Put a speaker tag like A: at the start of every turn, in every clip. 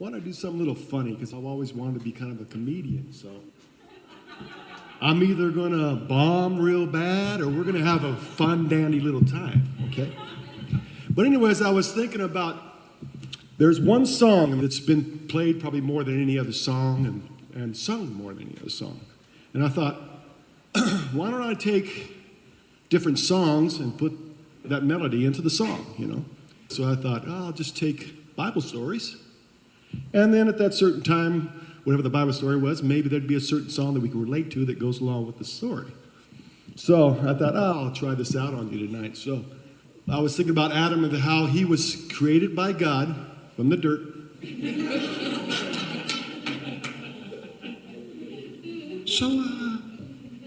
A: why don't I do something a little funny, because I've always wanted to be kind of a comedian, so I'm either going to bomb real bad or we're going to have a fun, dandy little time, okay? But anyways, I was thinking about, there's one song that's been played probably more than any other song and sung more than any other song. And I thought, why don't I take different songs and put that melody into the song, you know? So I thought, I'll just take Bible stories. And then at that certain time, whatever the Bible story was, maybe there'd be a certain song that we can relate to that goes along with the story. So I thought, I'll try this out on you tonight. So I was thinking about Adam and how he was created by God from the dirt. So,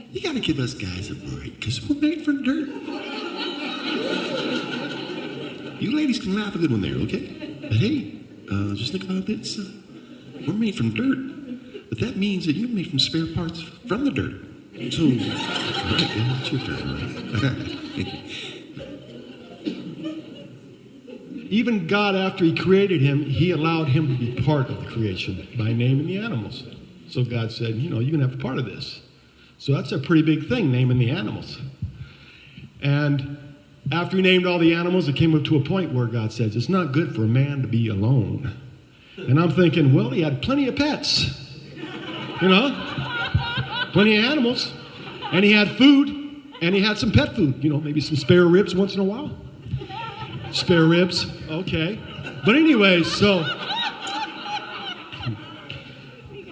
A: you gotta give us guys a break, because we're made from dirt. You ladies can laugh a good one there, okay? But hey, just think about this. We're made from dirt, but that means that you're made from spare parts from the dirt. So, right, it's your turn, right? Even God, after he created him, he allowed him to be part of the creation by naming the animals. So God said, you can have a part of this. So that's a pretty big thing, naming the animals. And after he named all the animals, it came up to a point where God says, it's not good for a man to be alone. And I'm thinking, well, he had plenty of pets, plenty of animals. And he had food, and he had some pet food, maybe some spare ribs once in a while. Spare ribs, okay. But anyway, so,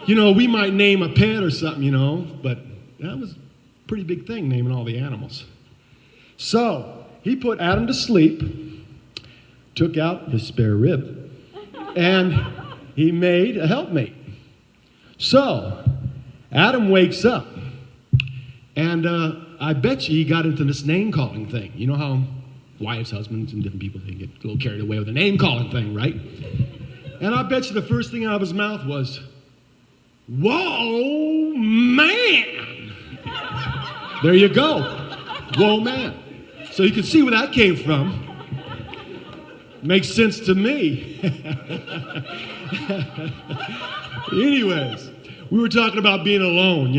A: we might name a pet or something, but that was a pretty big thing, naming all the animals. So, he put Adam to sleep, took out his spare rib, and he made a helpmate. So, Adam wakes up, and I bet you he got into this name-calling thing. You know how wives, husbands, and different people, they get a little carried away with the name-calling thing, right? And I bet you the first thing out of his mouth was, whoa, man! There you go. Whoa, man. So you can see where that came from. Makes sense to me. Anyways, we were talking about being alone,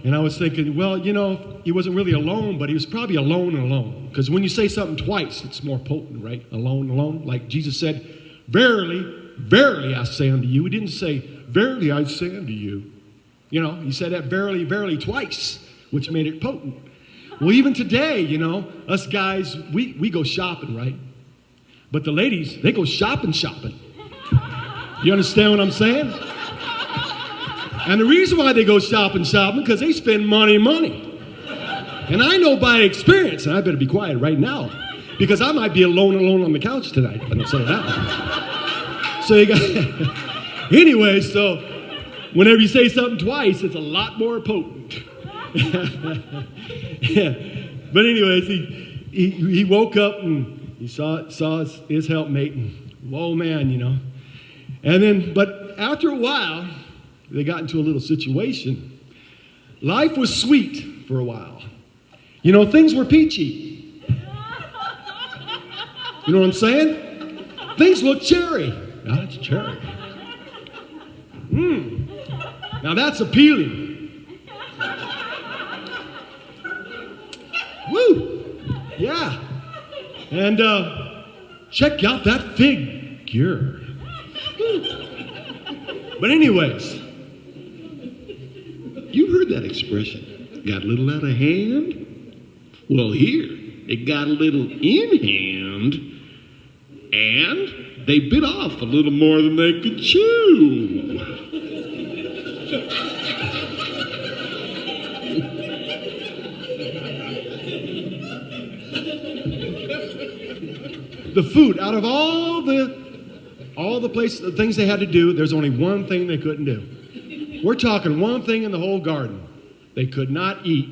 A: and I was thinking, well, he wasn't really alone, but he was probably alone and alone. Because when you say something twice, it's more potent, right? Alone, alone. Like Jesus said, verily, verily I say unto you. He didn't say, verily I say unto you. He said that verily, verily twice, which made it potent. Well, even today, us guys, we go shopping, right? But the ladies, they go shopping. You understand what I'm saying? And the reason why they go shopping, because they spend money. And I know by experience, and I better be quiet right now, because I might be alone on the couch tonight if I don't say that. So you got, anyway, so whenever you say something twice, it's a lot more potent. Yeah. But anyways, he woke up and he saw his helpmate, and whoa, man, And then, but after a while, they got into a little situation. Life was sweet for a while. Things were peachy. You know what I'm saying? Things look cherry. Now that's cherry. Now that's appealing. Woo! Yeah. And check out that figure. But anyways, you heard that expression. Got a little out of hand? Well, here, it got a little in hand, and they bit off a little more than they could chew. The food, out of all the places, the things they had to do, there's only one thing they couldn't do. We're talking one thing in the whole garden. They could not eat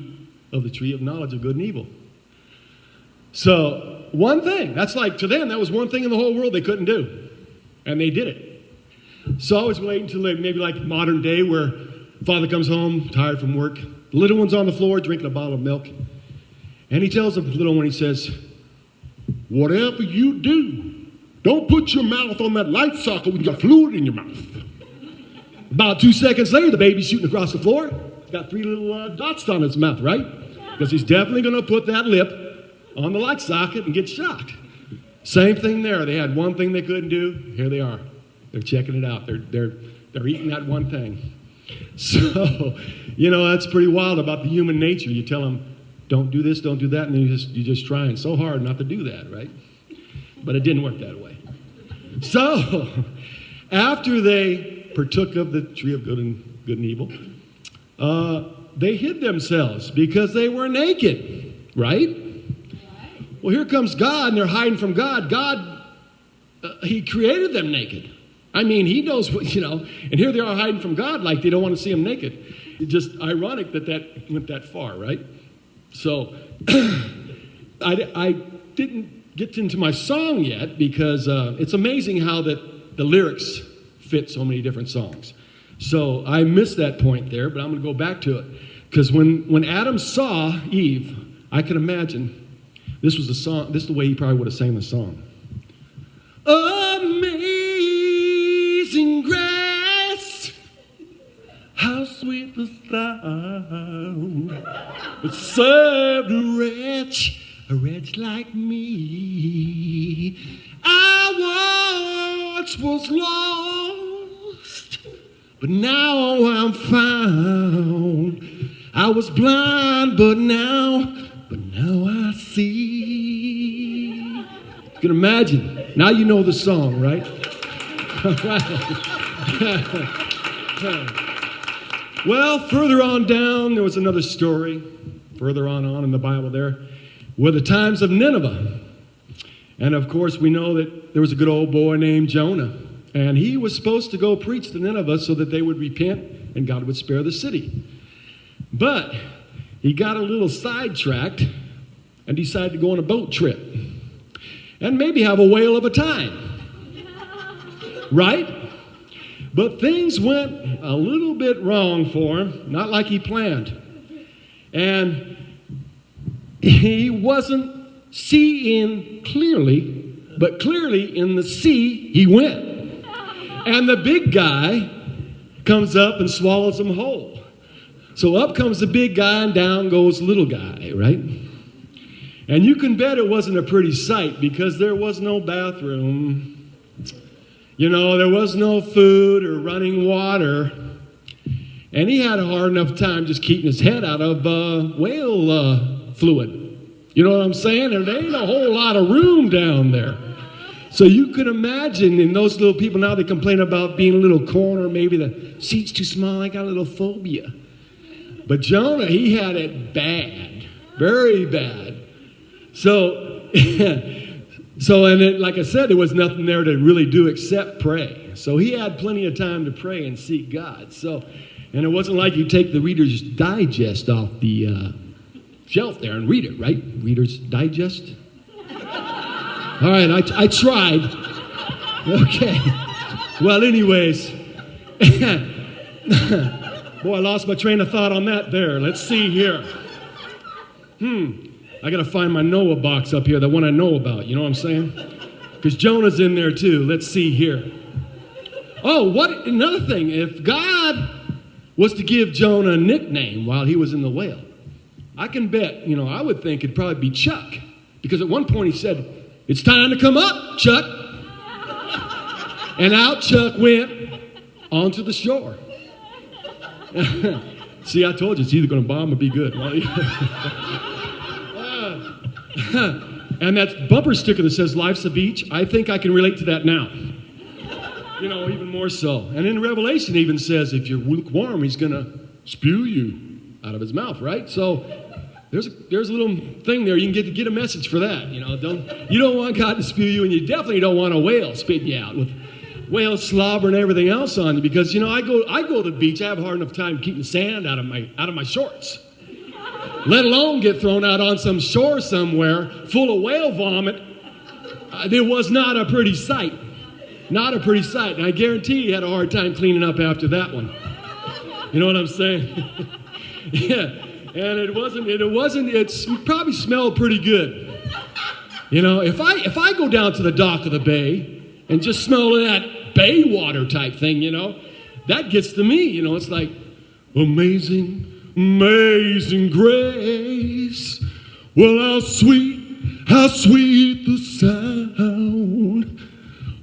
A: of the tree of knowledge of good and evil. So, one thing. That's like, to them, that was one thing in the whole world they couldn't do. And they did it. So I was waiting until maybe like modern day where father comes home, tired from work. The little one's on the floor drinking a bottle of milk. And he tells the little one, he says, whatever you do, Don't put your mouth on that light socket when you got fluid in your mouth. About 2 seconds later, the baby's shooting across the floor. He's got 3 little dots on his mouth, right? Because he's definitely going to put that lip on the light socket and get shocked. Same thing there. They had one thing they couldn't do. Here they are. They're checking it out. They're eating that one thing. So, that's pretty wild about the human nature. You tell them, don't do this, don't do that, and then you're just trying so hard not to do that, right? But it didn't work that way. So, after they partook of the tree of good and evil, they hid themselves because they were naked, right? Well, here comes God, and they're hiding from God. God, he created them naked. I mean, he knows what, and here they are hiding from God like they don't want to see him naked. It's just ironic that went that far, right? So, I didn't get into my song yet because it's amazing how the lyrics fit so many different songs. So I missed that point there, but I'm going to go back to it. Because when Adam saw Eve, I can imagine this was the song. This is the way he probably would have sang the song. Amazing grace, how sweet the sound that saved a wretch like me. I once was lost, but now I'm found. I was blind, but now I see. You can imagine. Now you know the song, right? Well, further on down, there was another story. Further on in the Bible there were the times of Nineveh. And of course, we know that there was a good old boy named Jonah. And he was supposed to go preach to Nineveh so that they would repent and God would spare the city. But he got a little sidetracked and decided to go on a boat trip and maybe have a whale of a time. Right? But things went a little bit wrong for him, not like he planned. And he wasn't seeing clearly, but clearly in the sea he went. And the big guy comes up and swallows him whole. So up comes the big guy and down goes the little guy, right? And you can bet it wasn't a pretty sight because there was no bathroom. There was no food or running water. And he had a hard enough time just keeping his head out of whale fluid. You know what I'm saying? There ain't a whole lot of room down there. So you can imagine, and those little people now, they complain about being a little corner, maybe the seat's too small, I got a little phobia. But Jonah, he had it bad, very bad. So, like I said, there was nothing there to really do except pray. So he had plenty of time to pray and seek God. And it wasn't like you take the Reader's Digest off the shelf there and read it, right? Reader's Digest? All right, I tried. Okay. Well, anyways. Boy, I lost my train of thought on that there. Let's see here. I got to find my Noah box up here, the one I know about. You know what I'm saying? Because Jonah's in there too. Let's see here. Oh, another thing. If God was to give Jonah a nickname while he was in the whale, I can bet, I would think it'd probably be Chuck. Because at one point he said, "It's time to come up, Chuck." And out Chuck went onto the shore. See, I told you, it's either going to bomb or be good. And that bumper sticker that says "Life's a Beach," I think I can relate to that now. Even more so. And in Revelation even says, if you're lukewarm, he's going to spew you out of his mouth, right? So there's a little thing there. You can get a message for that. You don't want God to spew you, and you definitely don't want a whale spitting you out with whale slobber and everything else on you. Because I go to the beach. I have a hard enough time keeping sand out of my shorts, let alone get thrown out on some shore somewhere full of whale vomit. It was not a pretty sight. Not a pretty sight. And I guarantee you had a hard time cleaning up after that one. You know what I'm saying? Yeah. And it probably smelled pretty good. You know, if I go down to the dock of the bay and just smell that bay water type thing, you know, that gets to me. You know, it's like, amazing, amazing grace. Well, how sweet the sound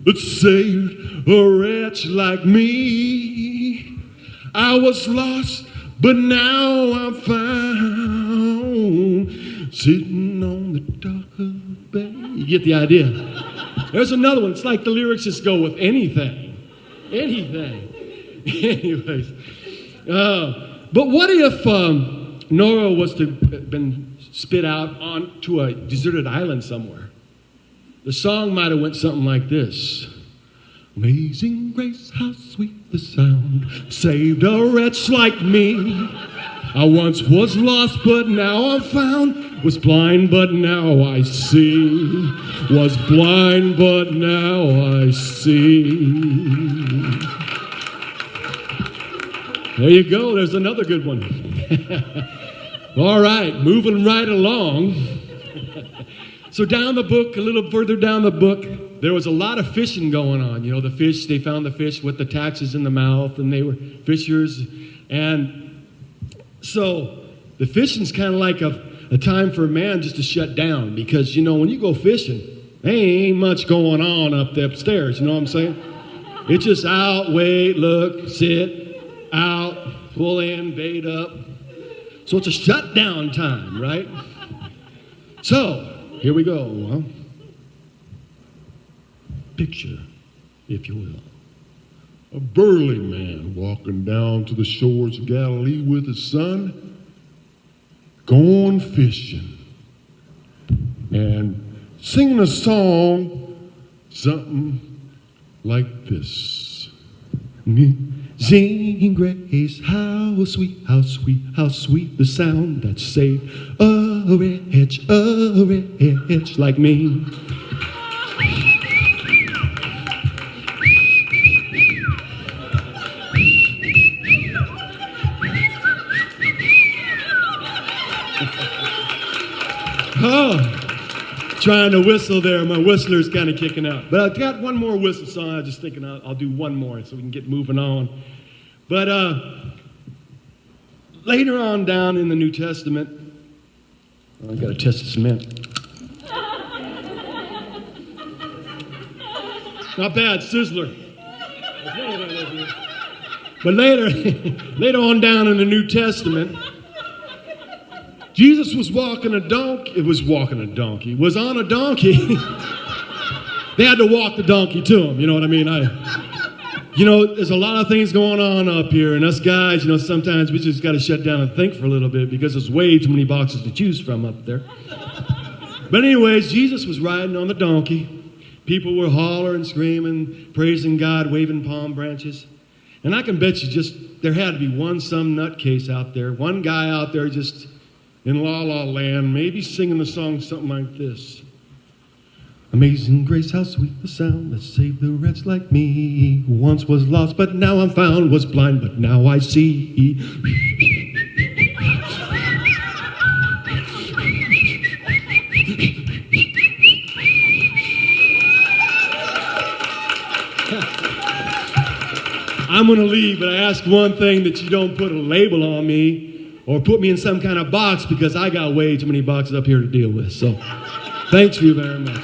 A: that saved a wretch like me. I was lost, but now I'm found, sitting on the dock of the bay. You get the idea. There's another one. It's like the lyrics just go with anything. Anything. Anyways. But what if Noah was to have been spit out onto a deserted island somewhere? The song might have went something like this. Amazing grace, how sweet the sound, saved a wretch like me. I once was lost, but now I'm found. Was blind, but now I see. Was blind, but now I see. There you go. There's another good one. All right, moving right along. So down the book, a little further down the book, there was a lot of fishing going on. You know, the fish, they found the fish with the taxes in the mouth, and they were fishers. And so the fishing's kind of like a time for a man just to shut down, because, you know, when you go fishing, there ain't much going on up the upstairs, you know what I'm saying? It's just out, wait, look, sit, out, pull in, bait up. So it's a shutdown time, right? So here we go. Huh? Picture, if you will, a burly man walking down to the shores of Galilee with his son, going fishing and singing a song, something like this. Singing grace, how sweet, how sweet, how sweet the sound that saved a wretch like me. Oh, trying to whistle there. My whistler's kind of kicking out. But I've got one more whistle song. I was just thinking I'll do one more so we can get moving on. But later on down in the New Testament, I got to test the cement. Not bad, Sizzler. But later on down in the New Testament, Jesus was walking a donkey. Was on a donkey. They had to walk the donkey to him. You know what I mean? You know, there's a lot of things going on up here, and us guys, you know, sometimes we just got to shut down and think for a little bit because there's way too many boxes to choose from up there. But anyways, Jesus was riding on the donkey. People were hollering, screaming, praising God, waving palm branches. And I can bet you there had to be some nutcase out there, one guy out there just in La La Land, maybe singing the song something like this. Amazing grace, how sweet the sound that saved the wretch like me, who once was lost, but now I'm found, was blind, but now I see. I'm going to leave, but I ask one thing, that you don't put a label on me or put me in some kind of box, because I got way too many boxes up here to deal with. So thanks you very much.